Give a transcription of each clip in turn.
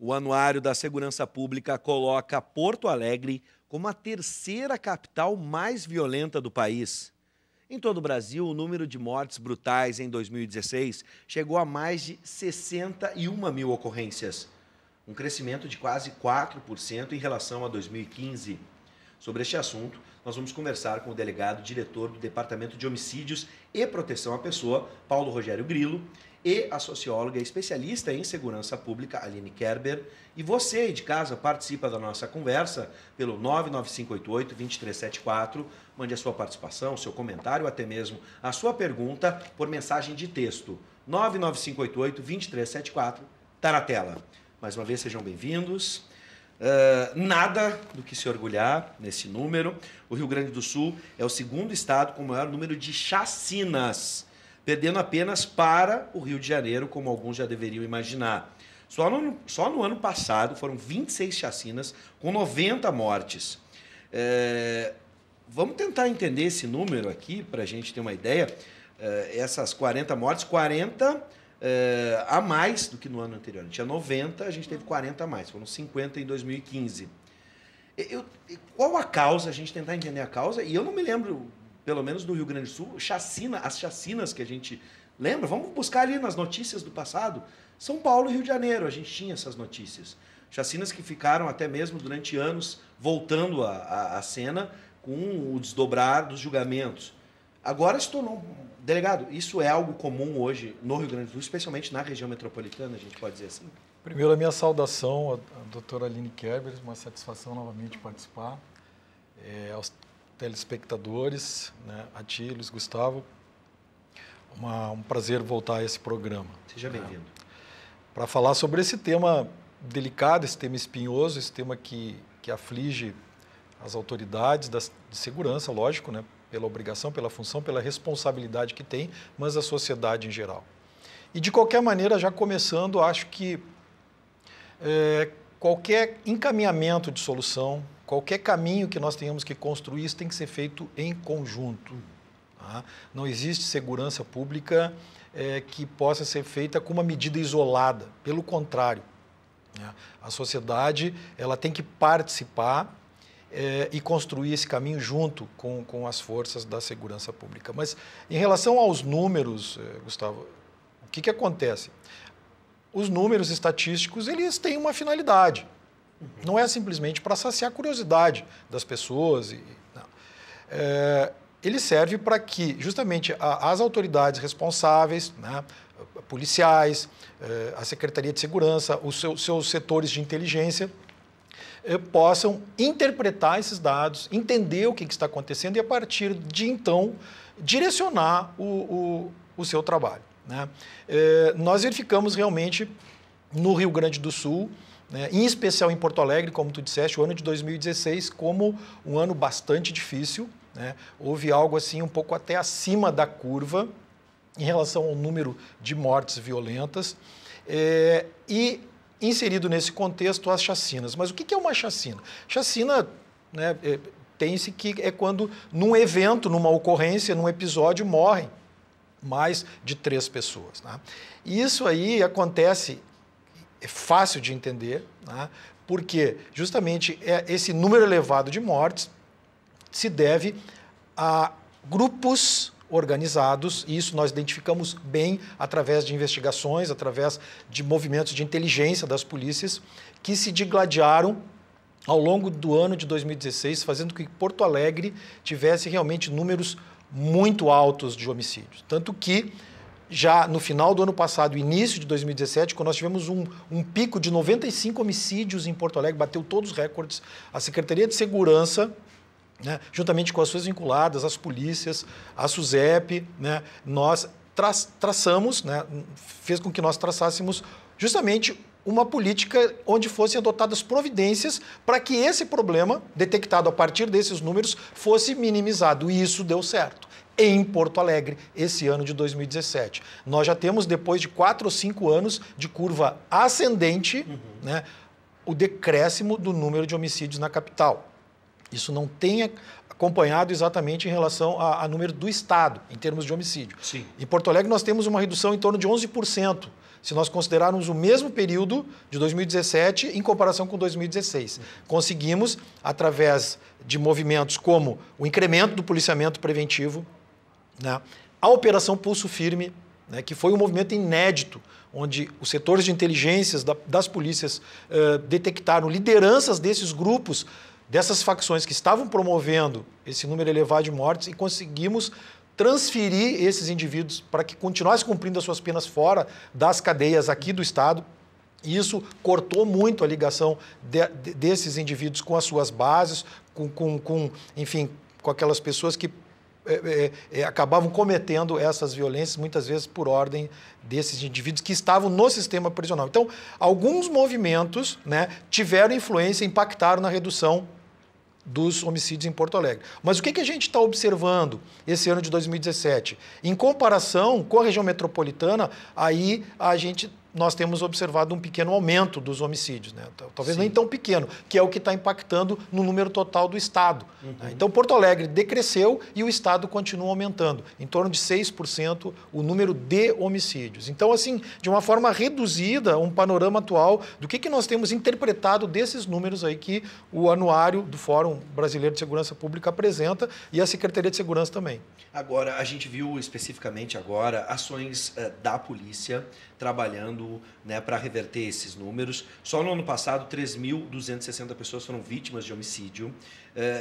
O Anuário da Segurança Pública coloca Porto Alegre como a terceira capital mais violenta do país. Em todo o Brasil, o número de mortes brutais em 2016 chegou a mais de 61 mil ocorrências, um crescimento de quase 4% em relação a 2015. Sobre este assunto, nós vamos conversar com o delegado-diretor do Departamento de Homicídios e Proteção à Pessoa, Paulo Rogério Grilo, e a socióloga e especialista em segurança pública, Aline Kerber. E você aí de casa participa da nossa conversa pelo 99588-2374. Mande a sua participação, seu comentário, até mesmo a sua pergunta por mensagem de texto. 99588-2374, está na tela. Mais uma vez, sejam bem-vindos. Nada do que se orgulhar nesse número. O Rio Grande do Sul é o segundo estado com o maior número de chacinas, perdendo apenas para o Rio de Janeiro, como alguns já deveriam imaginar. Só no ano passado foram 26 chacinas, com 90 mortes. Vamos tentar entender esse número aqui, para a gente ter uma ideia. Essas 40 mortes, 40 a mais do que no ano anterior. Tinha 90, a gente teve 40 a mais, foram 50 em 2015. Qual a causa? A gente tentar entender a causa, e eu não me lembro, pelo menos no Rio Grande do Sul, as chacinas que a gente lembra, vamos buscar ali nas notícias do passado. São Paulo e Rio de Janeiro, a gente tinha essas notícias. Chacinas que ficaram até mesmo durante anos voltando à cena com o desdobrar dos julgamentos. Agora se tornou, delegado, isso é algo comum hoje no Rio Grande do Sul, especialmente na região metropolitana, a gente pode dizer assim? Primeiro, a minha saudação à doutora Aline Kerber, uma satisfação novamente participar, aos telespectadores, né, a ti, Luiz Gustavo, um prazer voltar a esse programa. Seja bem-vindo. Para falar sobre esse tema delicado, esse tema espinhoso, esse tema que aflige as autoridades de segurança, lógico, né, pela obrigação, pela função, pela responsabilidade que tem, mas a sociedade em geral. E, de qualquer maneira, já começando, acho que qualquer encaminhamento de solução, qualquer caminho que nós tenhamos que construir, isso tem que ser feito em conjunto. Tá? Não existe segurança pública que possa ser feita com uma medida isolada. Pelo contrário, né? A sociedade ela tem que participar e construir esse caminho junto com as forças da segurança pública. Mas, em relação aos números, Gustavo, o que acontece? Os números estatísticos, eles têm uma finalidade. Não é simplesmente para saciar a curiosidade das pessoas. Ele serve para que, justamente, as autoridades responsáveis, né, policiais, a Secretaria de Segurança, os seus setores de inteligência, possam interpretar esses dados, entender o que está acontecendo e, a partir de então, direcionar o seu trabalho. Né? Nós verificamos realmente no Rio Grande do Sul, né, em especial em Porto Alegre, como tu disseste, o ano de 2016 como um ano bastante difícil. Né? Houve algo assim um pouco até acima da curva em relação ao número de mortes violentas e inserido nesse contexto as chacinas. Mas o que é uma chacina? Chacina, né, tem-se que é quando num evento, numa ocorrência, num episódio, morrem mais de 3 pessoas. Né? E isso aí acontece, é fácil de entender, né? Porque justamente esse número elevado de mortes se deve a grupos organizados, e isso nós identificamos bem através de investigações, através de movimentos de inteligência das polícias, que se digladiaram ao longo do ano de 2016, fazendo com que Porto Alegre tivesse realmente números muito altos de homicídios. Tanto que, já no final do ano passado, início de 2017, quando nós tivemos um pico de 95 homicídios em Porto Alegre, bateu todos os recordes, a Secretaria de Segurança, né, juntamente com as suas vinculadas, as polícias, a SUSEP, né, nós traçamos, né, fez com que nós traçássemos justamente uma política onde fossem adotadas providências para que esse problema, detectado a partir desses números, fosse minimizado. E isso deu certo. Em Porto Alegre, esse ano de 2017. Nós já temos, depois de 4 ou 5 anos de curva ascendente, né, o decréscimo do número de homicídios na capital. Isso não tem acompanhado exatamente em relação a número do Estado, em termos de homicídio. Sim. Em Porto Alegre, nós temos uma redução em torno de 11%. se nós considerarmos o mesmo período de 2017 em comparação com 2016. Conseguimos, através de movimentos como o incremento do policiamento preventivo, né, a Operação Pulso Firme, né, que foi um movimento inédito, onde os setores de inteligências das polícias detectaram lideranças desses grupos, dessas facções que estavam promovendo esse número elevado de mortes, e conseguimos transferir esses indivíduos para que continuassem cumprindo as suas penas fora das cadeias aqui do Estado. E isso cortou muito a ligação desses indivíduos com as suas bases, enfim, com aquelas pessoas que acabavam cometendo essas violências, muitas vezes por ordem desses indivíduos que estavam no sistema prisional. Então, alguns movimentos, né, tiveram influência, impactaram na redução dos homicídios em Porto Alegre. Mas o que a gente está observando esse ano de 2017? Em comparação com a região metropolitana, aí nós temos observado um pequeno aumento dos homicídios, né? Talvez nem tão pequeno, que é o que está impactando no número total do Estado. Né? Então, Porto Alegre decresceu e o Estado continua aumentando, em torno de 6% o número de homicídios. Então, assim, de uma forma reduzida, um panorama atual do que nós temos interpretado desses números aí que o anuário do Fórum Brasileiro de Segurança Pública apresenta e a Secretaria de Segurança também. Agora, a gente viu especificamente agora ações da polícia trabalhando, né, para reverter esses números. Só no ano passado, 3.260 pessoas foram vítimas de homicídio.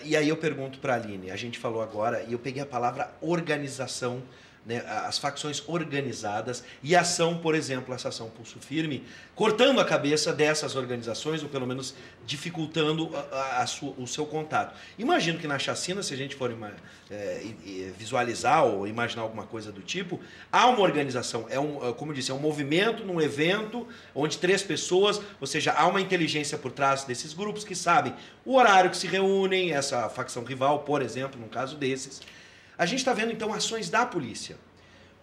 E aí eu pergunto para a Aline, a gente falou agora, e eu peguei a palavra organização, né, as facções organizadas e ação, por exemplo, essa ação Pulso Firme, cortando a cabeça dessas organizações, ou pelo menos dificultando o seu contato. Imagino que na chacina, se a gente for visualizar ou imaginar alguma coisa do tipo, há uma organização, como eu disse, é um movimento num evento onde 3 pessoas, ou seja, há uma inteligência por trás desses grupos que sabem o horário que se reúnem, essa facção rival, por exemplo, no caso desses. A gente está vendo, então, ações da polícia.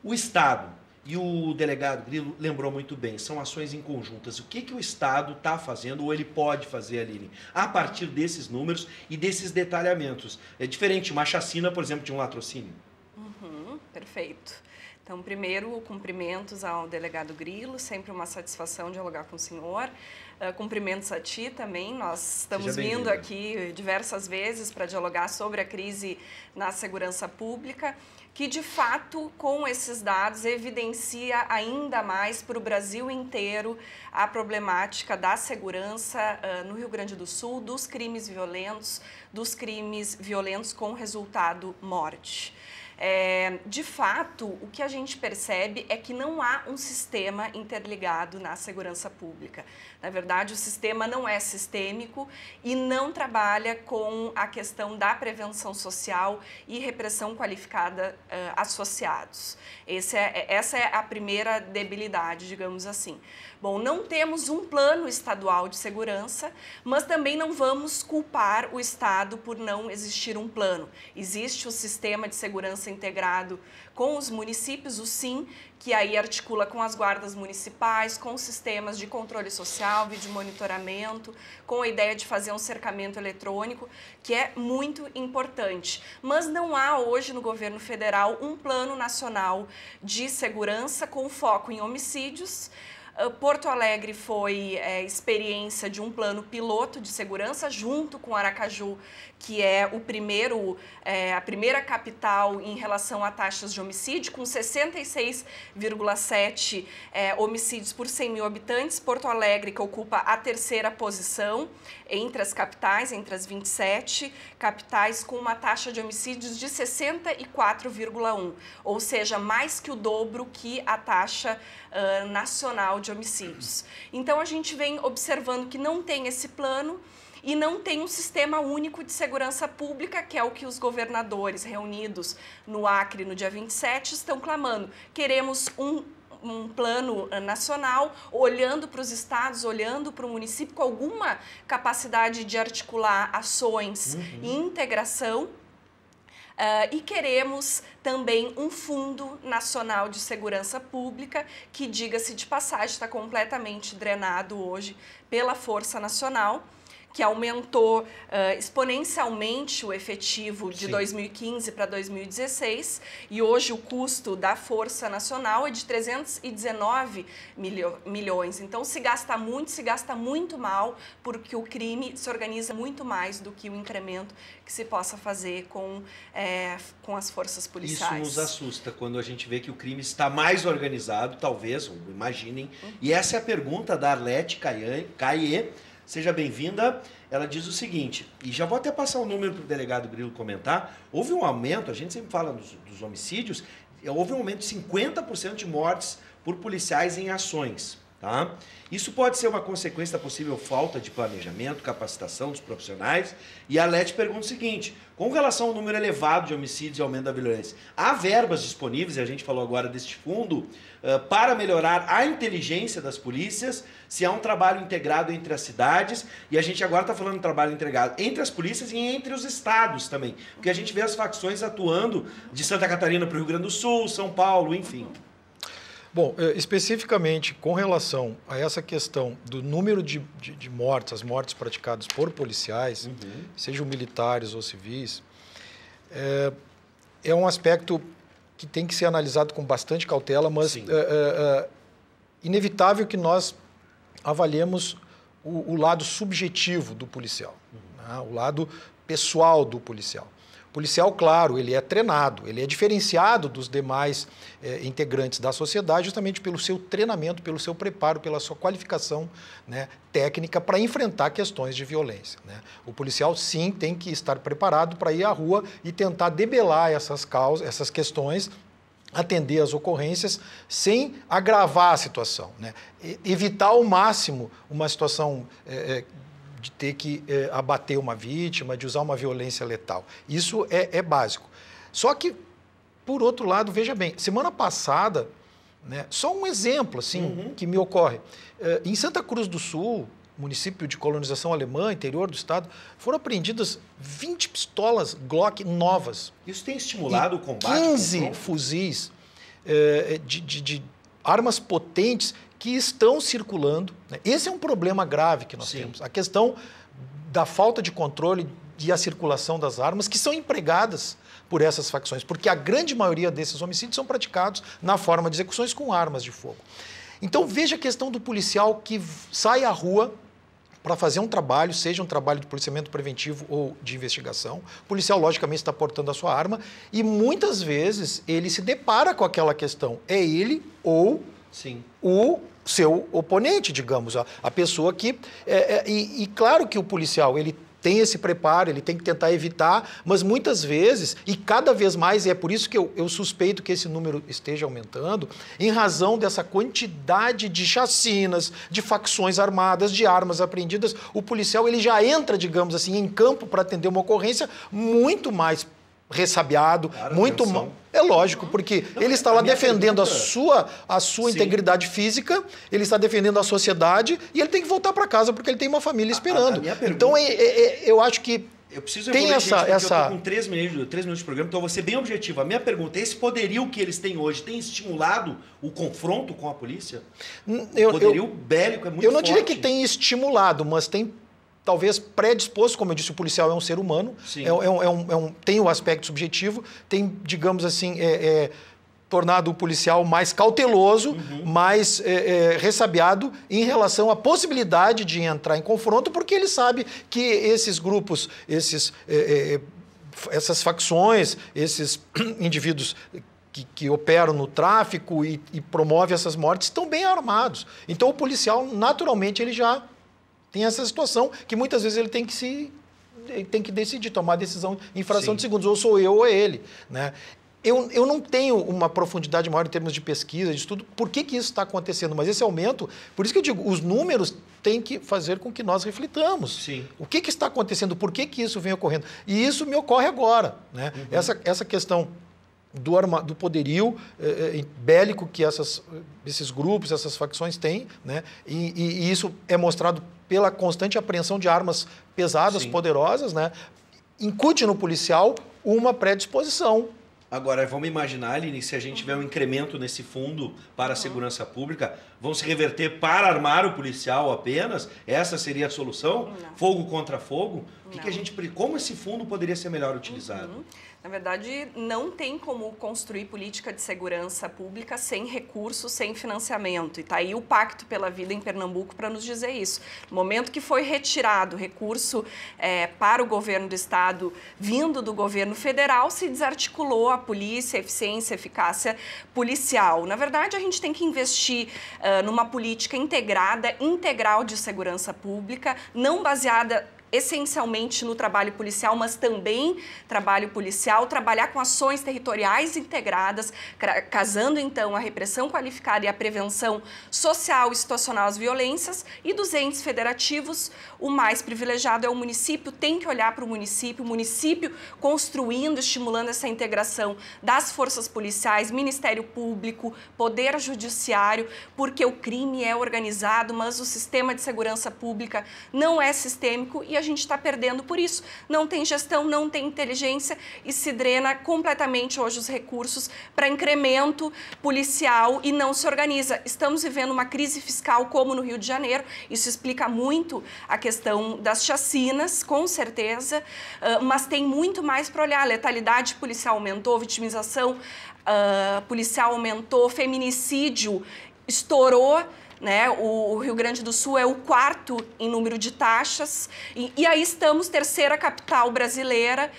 O Estado, e o delegado Grilo lembrou muito bem, são ações em conjuntas. O que o Estado está fazendo, ou ele pode fazer, Aline, a partir desses números e desses detalhamentos? É diferente uma chacina, por exemplo, de um latrocínio. Perfeito. Então, primeiro, cumprimentos ao delegado Grilo, sempre uma satisfação dialogar com o senhor. Cumprimentos a ti também, nós estamos vindo aqui diversas vezes para dialogar sobre a crise na segurança pública, que de fato, com esses dados, evidencia ainda mais para o Brasil inteiro a problemática da segurança no Rio Grande do Sul, dos crimes violentos com resultado morte. De fato, o que a gente percebe é que não há um sistema interligado na segurança pública. Na verdade, o sistema não é sistêmico e não trabalha com a questão da prevenção social e repressão qualificada associados. Essa é a primeira debilidade, digamos assim. Bom, não temos um plano estadual de segurança, mas também não vamos culpar o Estado por não existir um plano. Existe o sistema de segurança integrado com os municípios, o SIM, que aí articula com as guardas municipais, com sistemas de controle social, vídeo monitoramento, com a ideia de fazer um cercamento eletrônico, que é muito importante. Mas não há hoje no governo federal um plano nacional de segurança com foco em homicídios. Porto Alegre foi experiência de um plano piloto de segurança junto com Aracaju, que é a primeira capital em relação a taxas de homicídio, com 66,7 homicídios por 100 mil habitantes. Porto Alegre, que ocupa a 3ª posição entre as capitais, entre as 27 capitais, com uma taxa de homicídios de 64,1, ou seja, mais que o dobro que a taxa nacional de homicídios. Então, a gente vem observando que não tem esse plano e não tem um sistema único de segurança pública, que é o que os governadores reunidos no Acre no dia 27 estão clamando. Queremos um plano nacional, olhando para os estados, olhando para o município, com alguma capacidade de articular ações e integração. E queremos também um Fundo Nacional de Segurança Pública, que, diga-se de passagem, está completamente drenado hoje pela Força Nacional, que aumentou exponencialmente o efetivo de 2015 para 2016, e hoje o custo da Força Nacional é de 319 milhões. Então, se gasta muito mal, porque o crime se organiza muito mais do que o incremento que se possa fazer com as forças policiais. Isso nos assusta quando a gente vê que o crime está mais organizado, talvez, ou imaginem. E essa é a pergunta da Arlete Caie. Seja bem-vinda. Ela diz o seguinte, e já vou até passar o número para o delegado Grilo comentar, houve um aumento, a gente sempre fala dos homicídios, houve um aumento de 50% de mortes por policiais em ações. Tá? Isso pode ser uma consequência da possível falta de planejamento, capacitação dos profissionais. E a Arlete pergunta o seguinte, com relação ao número elevado de homicídios e aumento da violência, há verbas disponíveis, e a gente falou agora deste fundo, para melhorar a inteligência das polícias, se há um trabalho integrado entre as cidades, e a gente agora está falando de trabalho integrado entre as polícias e entre os estados também, porque a gente vê as facções atuando de Santa Catarina para o Rio Grande do Sul, São Paulo, enfim. Bom, especificamente com relação a essa questão do número de mortes, as mortes praticadas por policiais, sejam militares ou civis, é um aspecto que tem que ser analisado com bastante cautela, mas inevitável que nós avaliemos o lado subjetivo do policial, né? O lado pessoal do policial. O policial, claro, ele é treinado, ele é diferenciado dos demais integrantes da sociedade justamente pelo seu treinamento, pelo seu preparo, pela sua qualificação, né, técnica para enfrentar questões de violência, né? O policial, sim, tem que estar preparado para ir à rua e tentar debelar essas causas, essas questões, atender as ocorrências sem agravar a situação, né? Evitar ao máximo uma situação de ter que abater uma vítima, de usar uma violência letal. Isso é básico. Só que, por outro lado, veja bem, semana passada, né, só um exemplo assim, que me ocorre. Em Santa Cruz do Sul, município de colonização alemã, interior do estado, foram apreendidas 20 pistolas Glock novas. Isso tem estimulado o combate? 15 fuzis de armas potentes que estão circulando, né? Esse é um problema grave que nós temos. A questão da falta de controle e a circulação das armas que são empregadas por essas facções, porque a grande maioria desses homicídios são praticados na forma de execuções com armas de fogo. Então veja a questão do policial que sai à rua para fazer um trabalho, seja um trabalho de policiamento preventivo ou de investigação. O policial, logicamente, está portando a sua arma e muitas vezes ele se depara com aquela questão. É ele ou o seu oponente, digamos, a pessoa que... E claro que o policial, ele tem esse preparo, ele tem que tentar evitar, mas muitas vezes, e cada vez mais, e é por isso que eu suspeito que esse número esteja aumentando, em razão dessa quantidade de chacinas, de facções armadas, de armas apreendidas, o policial ele já entra, digamos assim, em campo para atender uma ocorrência muito mais ressabiado, muito mal. É lógico, porque ele está lá defendendo a sua integridade física, ele está defendendo a sociedade e ele tem que voltar para casa porque ele tem uma família esperando. Então, eu acho que eu preciso tem eu estou com 3 minutos de programa, então eu vou ser bem objetivo. A minha pergunta, esse poderio que eles têm hoje tem estimulado o confronto com a polícia? O poderio bélico é muito forte. Eu não diria que tem estimulado, mas tem talvez predisposto, como eu disse, o policial é um ser humano, tem o aspecto subjetivo, tem, digamos assim, tornado o policial mais cauteloso, mais ressabiado em relação à possibilidade de entrar em confronto, porque ele sabe que esses grupos, essas facções, esses indivíduos que operam no tráfico e promovem essas mortes estão bem armados. Então o policial, naturalmente, ele já tem essa situação que muitas vezes ele tem que decidir, tomar a decisão em fração de segundos, ou sou eu ou é ele, né? Eu não tenho uma profundidade maior em termos de pesquisa, de estudo, por que isso está acontecendo, mas esse aumento, por isso que eu digo, os números têm que fazer com que nós reflitamos. O que está acontecendo, por que isso vem ocorrendo? E isso me ocorre agora, né? Essa questão do poderio bélico que esses grupos, essas facções têm, né? E isso é mostrado pela constante apreensão de armas pesadas, poderosas, né? Incute no policial uma predisposição Agora, vamos imaginar, Aline, se a gente tiver um incremento nesse fundo para a segurança pública, vão se reverter para armar o policial apenas? Essa seria a solução? Não. Fogo contra fogo? Como esse fundo poderia ser melhor utilizado? Na verdade, não tem como construir política de segurança pública sem recursos, sem financiamento. E está aí o Pacto pela Vida em Pernambuco para nos dizer isso. No momento que foi retirado recurso para o governo do estado, vindo do governo federal, se desarticulou a polícia, a eficiência, a eficácia policial. Na verdade, a gente tem que investir numa política integrada, integral de segurança pública, não baseada essencialmente no trabalho policial, mas também trabalho policial, trabalhar com ações territoriais integradas, casando então a repressão qualificada e a prevenção social e situacional às violências, e dos entes federativos, o mais privilegiado é o município, tem que olhar para o município construindo, estimulando essa integração das forças policiais, Ministério Público, Poder Judiciário, porque o crime é organizado, mas o sistema de segurança pública não é sistêmico e a gente está perdendo por isso. Não tem gestão, não tem inteligência e se drena completamente hoje os recursos para incremento policial e não se organiza. Estamos vivendo uma crise fiscal como no Rio de Janeiro, isso explica muito a questão das chacinas, com certeza, mas tem muito mais para olhar. A letalidade policial aumentou, vitimização policial aumentou, feminicídio estourou. Né? O Rio Grande do Sul é o 4º em número de taxas e aí estamos, terceira capital brasileira,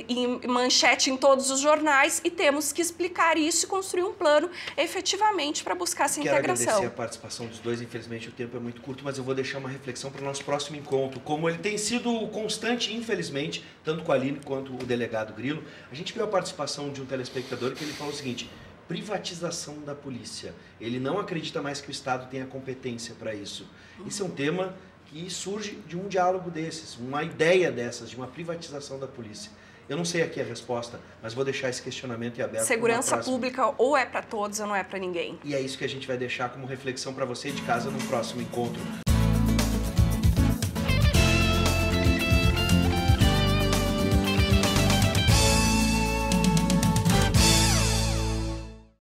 em manchete em todos os jornais, e temos que explicar isso e construir um plano efetivamente para buscar essa integração. Quero agradecer a participação dos dois, infelizmente o tempo é muito curto, mas eu vou deixar uma reflexão para o nosso próximo encontro. Como ele tem sido constante, infelizmente, tanto com a Aline quanto o delegado Grilo, a gente viu a participação de um telespectador que ele falou o seguinte: privatização da polícia. Ele não acredita mais que o Estado tenha competência para isso. Isso é um tema que surge de um diálogo desses, uma ideia dessas, de uma privatização da polícia. Eu não sei aqui a resposta, mas vou deixar esse questionamento em aberto. Segurança pública ou é para todos ou não é para ninguém. E é isso que a gente vai deixar como reflexão para você de casa no próximo encontro.